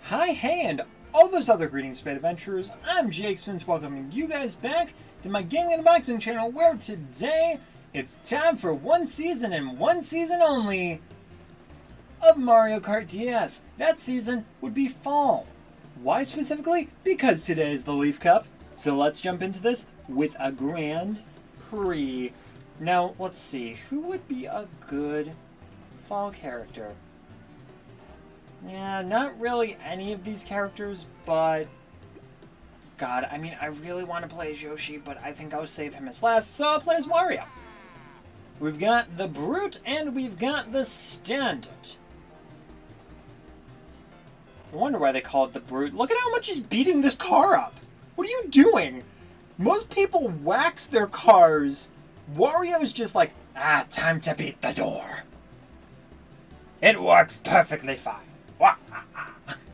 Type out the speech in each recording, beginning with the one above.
Hi, hey, and all those other greetings, Spade Adventurers. I'm Jake Spins, welcoming you guys back to my gaming unboxing channel, where today it's time for one season and one season only of Mario Kart DS. That season would be fall. Why specifically? Because today is the Leaf Cup. So let's jump into this with a Grand Prix. Now, let's see, who would be a good fall character? Yeah, not really any of these characters, but God, I mean, I really want to play as Yoshi, but I think I'll save him as last, so I'll play as Wario. We've got the Brute, and we've got the Standard. I wonder why they call it the Brute. Look at how much he's beating this car up. What are you doing? Most people wax their cars. Wario's just like, time to beat the door. It works perfectly fine.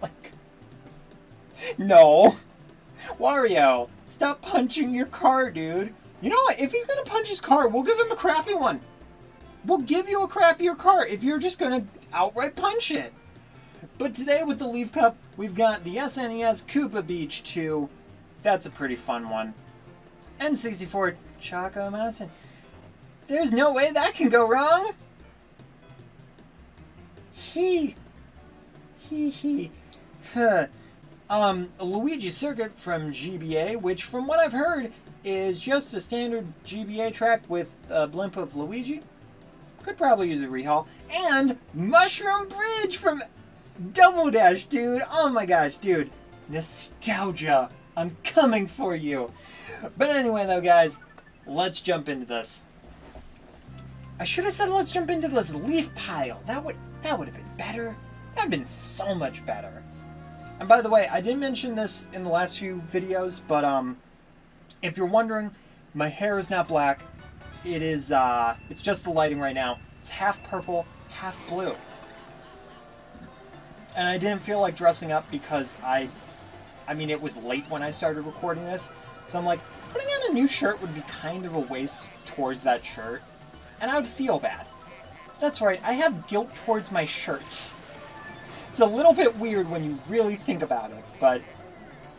Like, no. Wario, stop punching your car, dude. You know what? If he's gonna punch his car, we'll give him a crappy one. We'll give you a crappier car if you're just gonna outright punch it. But today with the Leaf Cup, we've got the SNES Koopa Beach 2. That's a pretty fun one. N64 Choco Mountain. There's no way that can go wrong. Luigi Circuit from GBA, which from what I've heard is just a standard GBA track with a blimp of Luigi. Could probably use a rehaul. And Mushroom Bridge from Double Dash, dude. Oh my gosh, dude. Nostalgia. I'm coming for you. But anyway though, guys, let's jump into this. I should have said let's jump into this leaf pile. That would have been better. That would have been so much better. And by the way, I didn't mention this in the last few videos, but if you're wondering, my hair is not black. It is it's just the lighting right now. It's half purple, half blue. And I didn't feel like dressing up because I mean it was late when I started recording this. So I'm like, putting on a new shirt would be kind of a waste towards that shirt. And I would feel bad. That's right, I have guilt towards my shirts. It's a little bit weird when you really think about it, but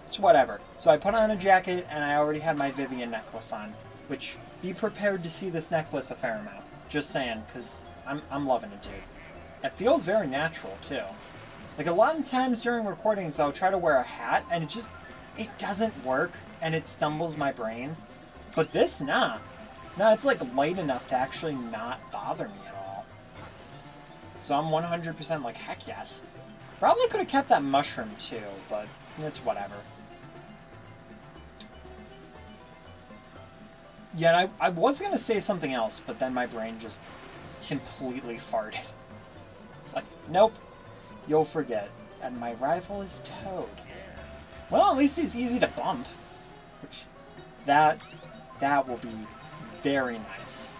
it's whatever. So I put on a jacket, and I already had my Vivian necklace on, which, be prepared to see this necklace a fair amount. Just saying, because I'm loving it, dude. It feels very natural, too. Like, a lot of times during recordings, I'll try to wear a hat, and it doesn't work, and it stumbles my brain. But this, nah. No, it's like light enough to actually not bother me at all. So I'm 100% like, heck yes. Probably could have kept that mushroom too, but it's whatever. Yeah, and I was going to say something else, but then my brain just completely farted. It's like, nope, you'll forget. And my rival is Toad. Well, at least he's easy to bump. Which, that will be very nice.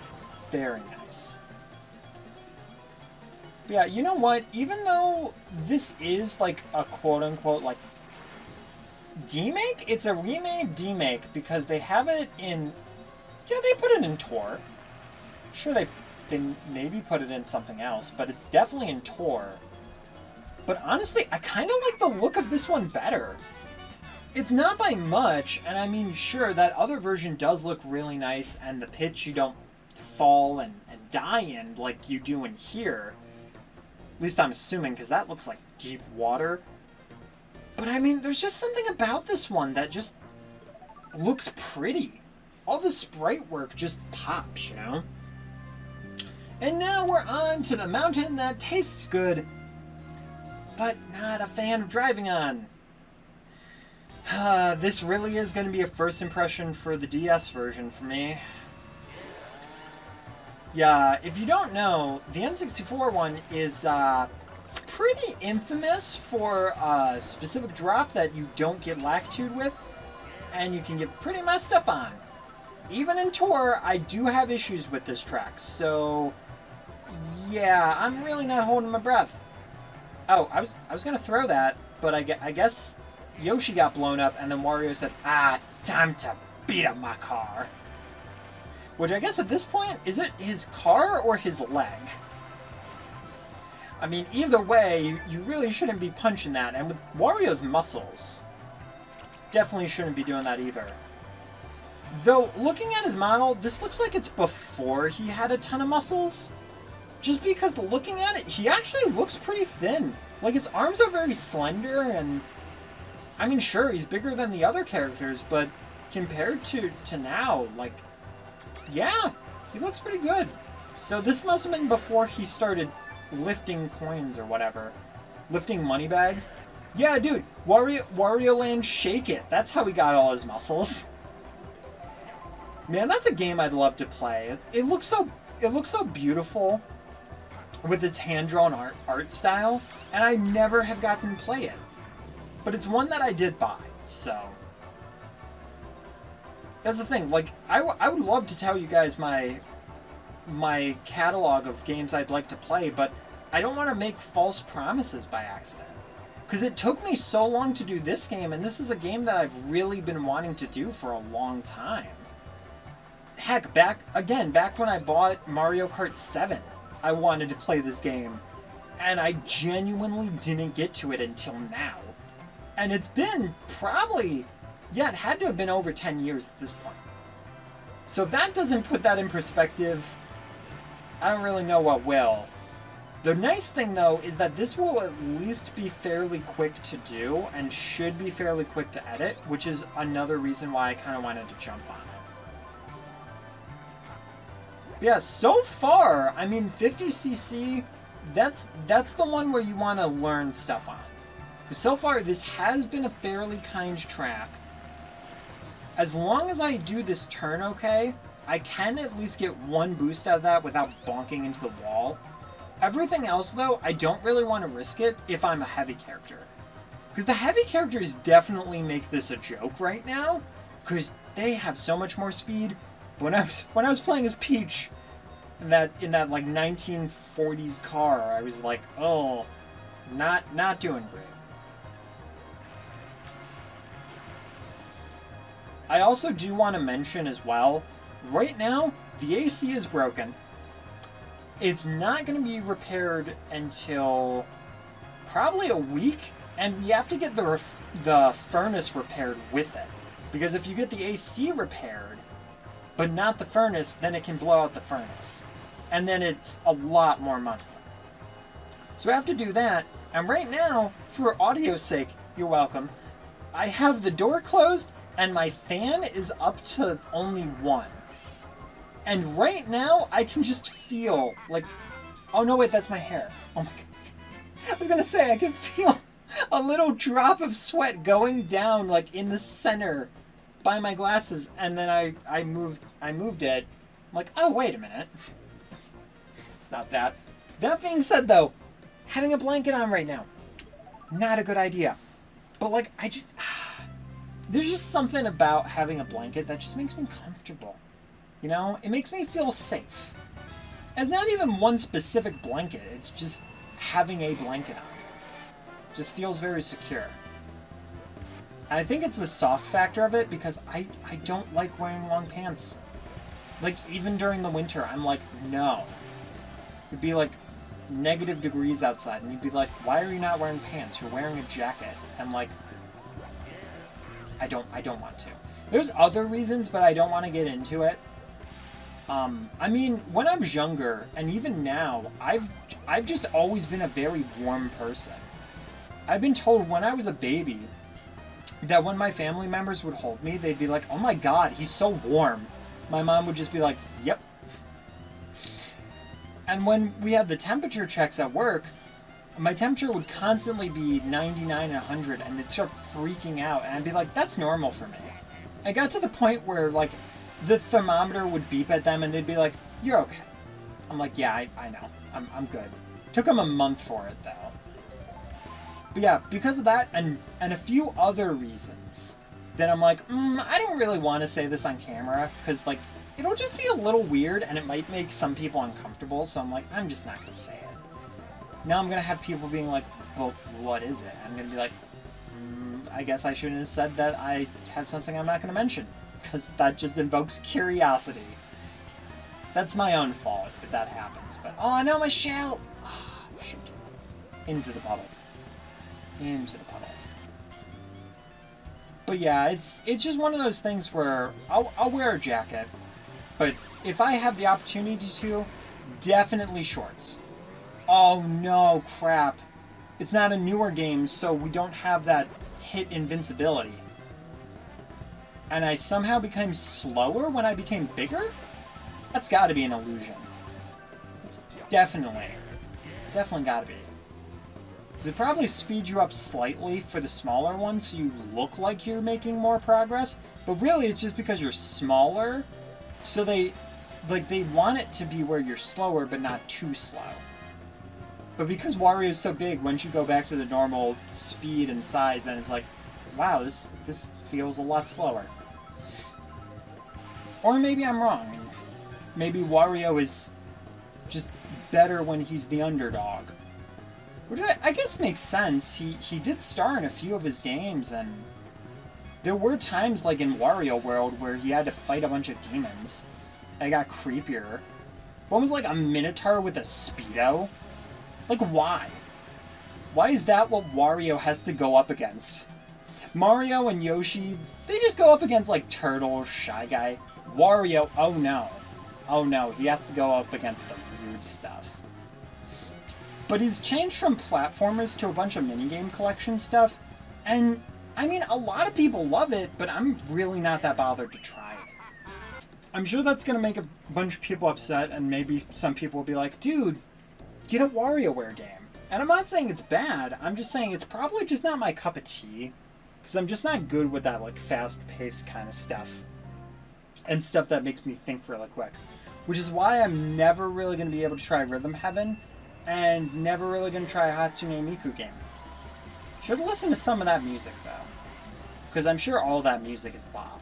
Very nice. But yeah, you know what? Even though this is like a quote-unquote like demake, it's a remade demake because they have it in... Yeah, they put it in Tor. Sure, they maybe put it in something else, but it's definitely in Tor. But honestly, I kind of like the look of this one better. It's not by much, and I mean, sure, that other version does look really nice, and the pits you don't fall and die in like you do in here. At least I'm assuming, because that looks like deep water. But I mean, there's just something about this one that just looks pretty. All the sprite work just pops, you know? And now we're on to the mountain that tastes good, but not a fan of driving on. This really is going to be a first impression for the DS version for me. Yeah, if you don't know, the N64 one is it's pretty infamous for a specific drop that you don't get lactude with, and you can get pretty messed up on. Even in Tor, I do have issues with this track, so yeah, I'm really not holding my breath. Oh, I was going to throw that, but I guess Yoshi got blown up, and then Wario said, time to beat up my car. Which I guess at this point, is it his car or his leg? I mean, either way, you really shouldn't be punching that. And with Wario's muscles, definitely shouldn't be doing that either. Though, looking at his model, this looks like it's before he had a ton of muscles. Just because looking at it, he actually looks pretty thin. Like, his arms are very slender, and... I mean, sure, he's bigger than the other characters, but compared to now, like... Yeah, he looks pretty good. So this must have been before he started lifting coins or whatever. Lifting money bags. Yeah, dude, Wario Land Shake It. That's how he got all his muscles. Man, that's a game I'd love to play. It looks so beautiful with its hand-drawn art style, and I never have gotten to play it. But it's one that I did buy, so... That's the thing, like, I would love to tell you guys my catalog of games I'd like to play, but I don't want to make false promises by accident. Because it took me so long to do this game, and this is a game that I've really been wanting to do for a long time. Heck, back when I bought Mario Kart 7, I wanted to play this game, and I genuinely didn't get to it until now. And it's been probably, yeah, it had to have been over 10 years at this point. So if that doesn't put that in perspective, I don't really know what will. The nice thing, though, is that this will at least be fairly quick to do, and should be fairly quick to edit, which is another reason why I kind of wanted to jump on it. Yeah, so far, I mean, 50cc, that's the one where you want to learn stuff on. Because so far, this has been a fairly kind track. As long as I do this turn okay, I can at least get one boost out of that without bonking into the wall. Everything else, though, I don't really want to risk it if I'm a heavy character. Because the heavy characters definitely make this a joke right now, because they have so much more speed. When I was playing as Peach in that like 1940s car, I was like, oh, not doing great. I also do want to mention as well, right now the AC is broken. It's not going to be repaired until probably a week, and we have to get the furnace repaired with it. Because if you get the AC repaired, but not the furnace, then it can blow out the furnace. And then it's a lot more money. So I have to do that, and right now, for audio's sake, you're welcome, I have the door closed, and my fan is up to only 1. And right now, I can just feel, like... Oh, no, wait, that's my hair. Oh, my God. I was gonna say, I can feel a little drop of sweat going down, like, in the center by my glasses. And then I moved it. I'm like, oh, wait a minute. It's not that. That being said, though, having a blanket on right now, not a good idea. But, like, there's just something about having a blanket that just makes me comfortable. You know, it makes me feel safe. It's not even one specific blanket, it's just having a blanket on. Just feels very secure. And I think it's the soft factor of it, because I don't like wearing long pants. Like, even during the winter, I'm like, no. It'd be like negative degrees outside, and you'd be like, why are you not wearing pants? You're wearing a jacket. And like, I don't want to. There's other reasons, but I don't want to get into it. I mean, when I was younger, and even now, I've just always been a very warm person. I've been told when I was a baby that when my family members would hold me, they'd be like, oh my God, he's so warm. My mom would just be like, yep. And when we had the temperature checks at work, my temperature would constantly be 99 and 100, and they'd start freaking out, and I'd be like, that's normal for me. I got to the point where, like, the thermometer would beep at them, and they'd be like, you're okay. I'm like, yeah, I know. I'm good. Took them a month for it, though. But yeah, because of that, and a few other reasons, then I'm like, I don't really want to say this on camera, because, like, it'll just be a little weird, and it might make some people uncomfortable, so I'm like, I'm just not going to say it. Now I'm going to have people being like, well, what is it? I'm going to be like, I guess I shouldn't have said that I have something I'm not going to mention, because that just invokes curiosity. That's my own fault if that happens, but, oh no, my shell! Oh, shoot. Into the puddle. Into the puddle. But yeah, it's just one of those things where I'll wear a jacket, but if I have the opportunity to, definitely shorts. Oh no, crap. It's not a newer game, so we don't have that hit invincibility. And I somehow became slower when I became bigger? That's gotta be an illusion. It's definitely gotta be. They probably speed you up slightly for the smaller ones so you look like you're making more progress, but really it's just because you're smaller, so they want it to be where you're slower but not too slow. But because Wario is so big, once you go back to the normal speed and size, then it's like, wow, this feels a lot slower. Or maybe I'm wrong. Maybe Wario is just better when he's the underdog. Which I guess makes sense. He did star in a few of his games, and there were times like in Wario World where he had to fight a bunch of demons. And it got creepier. One was like a Minotaur with a Speedo. Like, why? Why is that what Wario has to go up against? Mario and Yoshi, they just go up against like Turtle, Shy Guy. Wario, oh no. Oh no, he has to go up against the weird stuff. But he's changed from platformers to a bunch of minigame collection stuff, and I mean, a lot of people love it, but I'm really not that bothered to try it. I'm sure that's going to make a bunch of people upset, and maybe some people will be like, dude, get a WarioWare game. And I'm not saying it's bad, I'm just saying it's probably just not my cup of tea, because I'm just not good with that like fast-paced kind of stuff, and stuff that makes me think really quick. Which is why I'm never really going to be able to try Rhythm Heaven, and never really going to try a Hatsune Miku game. Should listen to some of that music, though. Because I'm sure all that music is bop.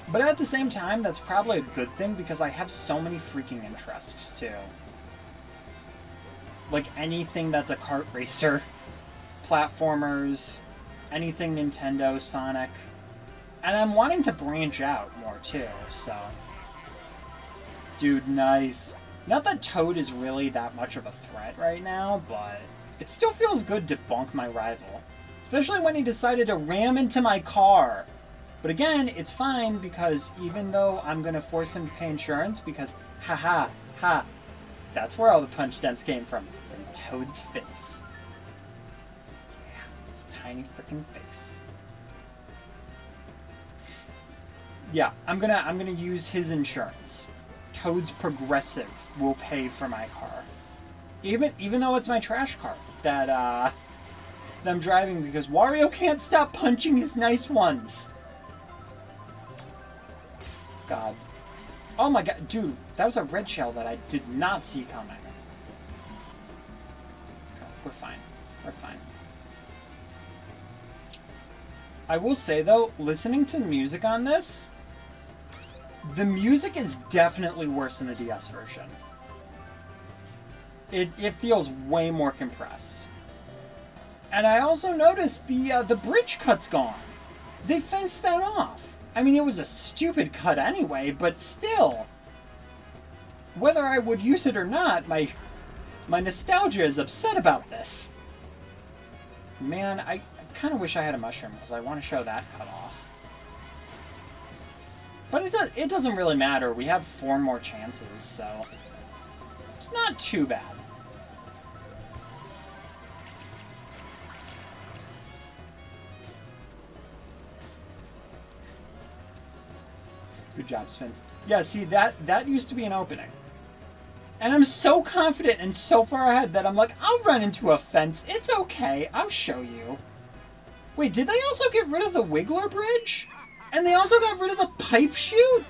But at the same time, that's probably a good thing, because I have so many freaking interests, too. Like anything that's a kart racer, platformers, anything Nintendo, Sonic. And I'm wanting to branch out more, too, so... Dude, nice. Not that Toad is really that much of a threat right now, but it still feels good to bonk my rival. Especially when he decided to ram into my car. But again, it's fine, because even though I'm going to force him to pay insurance, because that's where all the punch dents came from Toad's face. Yeah, his tiny freaking face. Yeah, I'm gonna use his insurance. Toad's Progressive will pay for my car. Even though it's my trash car that I'm driving, because Wario can't stop punching his nice ones. God. Oh my god, dude, that was a red shell that I did not see coming. Okay, we're fine. We're fine. I will say though, listening to the music on this, the music is definitely worse than the DS version. It feels way more compressed. And I also noticed the bridge cut's gone. They fenced that off. I mean, it was a stupid cut anyway, but still. Whether I would use it or not, my nostalgia is upset about this. Man, I kind of wish I had a mushroom, because I want to show that cut off. But it doesn't really matter. We have 4 more chances, so it's not too bad. Good job, Spence. Yeah, see, that used to be an opening. And I'm so confident and so far ahead that I'm like, I'll run into a fence. It's okay. I'll show you. Wait, did they also get rid of the Wiggler Bridge? And they also got rid of the pipe chute?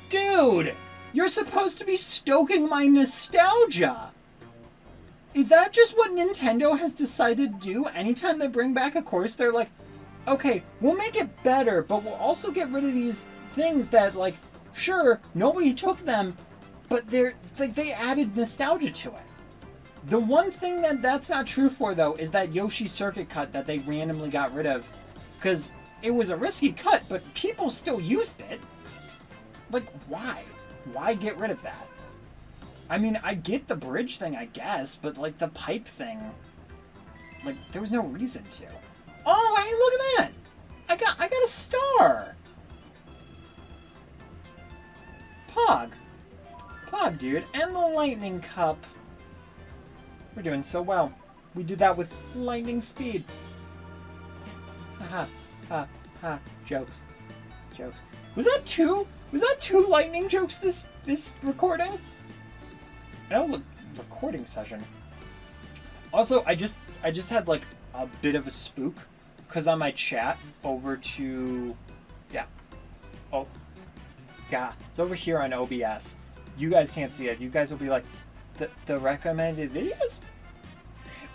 Dude, you're supposed to be stoking my nostalgia. Is that just what Nintendo has decided to do? Anytime they bring back a course, they're like, okay, we'll make it better, but we'll also get rid of these things that, like, sure, nobody took them, but they added nostalgia to it. The one thing that's not true for, though, is that Yoshi circuit cut that they randomly got rid of, because it was a risky cut, but people still used it. Like, why? Why get rid of that? I mean, I get the bridge thing, I guess, but like the pipe thing, like there was no reason to. Oh, hey, look at that! I got a star. Pog, dude, and the lightning cup. We're doing so well. We did that with lightning speed. Ha ha ha! Jokes. Was that two? Was that two lightning jokes this recording? No, recording session. Also, I just had like a bit of a spook because on my chat over to, yeah, oh, yeah, it's over here on OBS. You guys can't see it. You guys will be like, the recommended videos.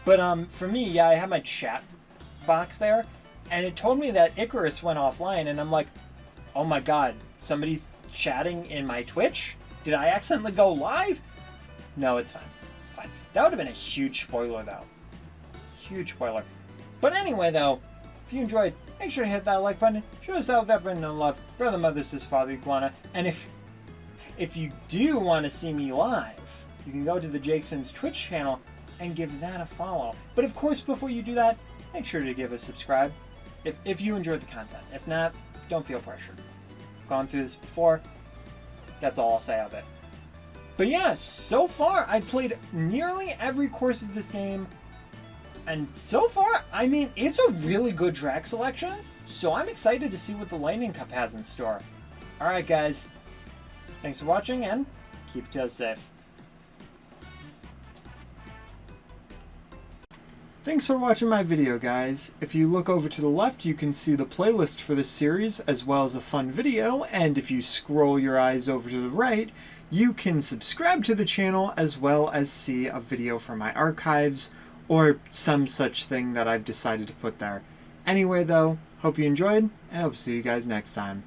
But for me, yeah, I have my chat box there, and it told me that Icarus went offline, and I'm like, oh my god, somebody's chatting in my Twitch? Did I accidentally go live? No, it's fine. It's fine. That would have been a huge spoiler, though. Huge spoiler. But anyway, though, if you enjoyed, make sure to hit that like button. Show us out that button of love. Brother, mother, sis, father, iguana. And if you do want to see me live, you can go to the Jakespin's Twitch channel and give that a follow. But of course, before you do that, make sure to give a subscribe if you enjoyed the content. If not, don't feel pressured. I've gone through this before. That's all I'll say of it. But yeah, so far I played nearly every course of this game, and so far, I mean, it's a really good track selection, so I'm excited to see what the Lightning Cup has in store. Alright guys, thanks for watching, and keep each other safe. Thanks for watching my video, guys. If you look over to the left, you can see the playlist for this series, as well as a fun video, and if you scroll your eyes over to the right, you can subscribe to the channel, as well as see a video from my archives, or some such thing that I've decided to put there. Anyway, though, hope you enjoyed, and I hope to see you guys next time.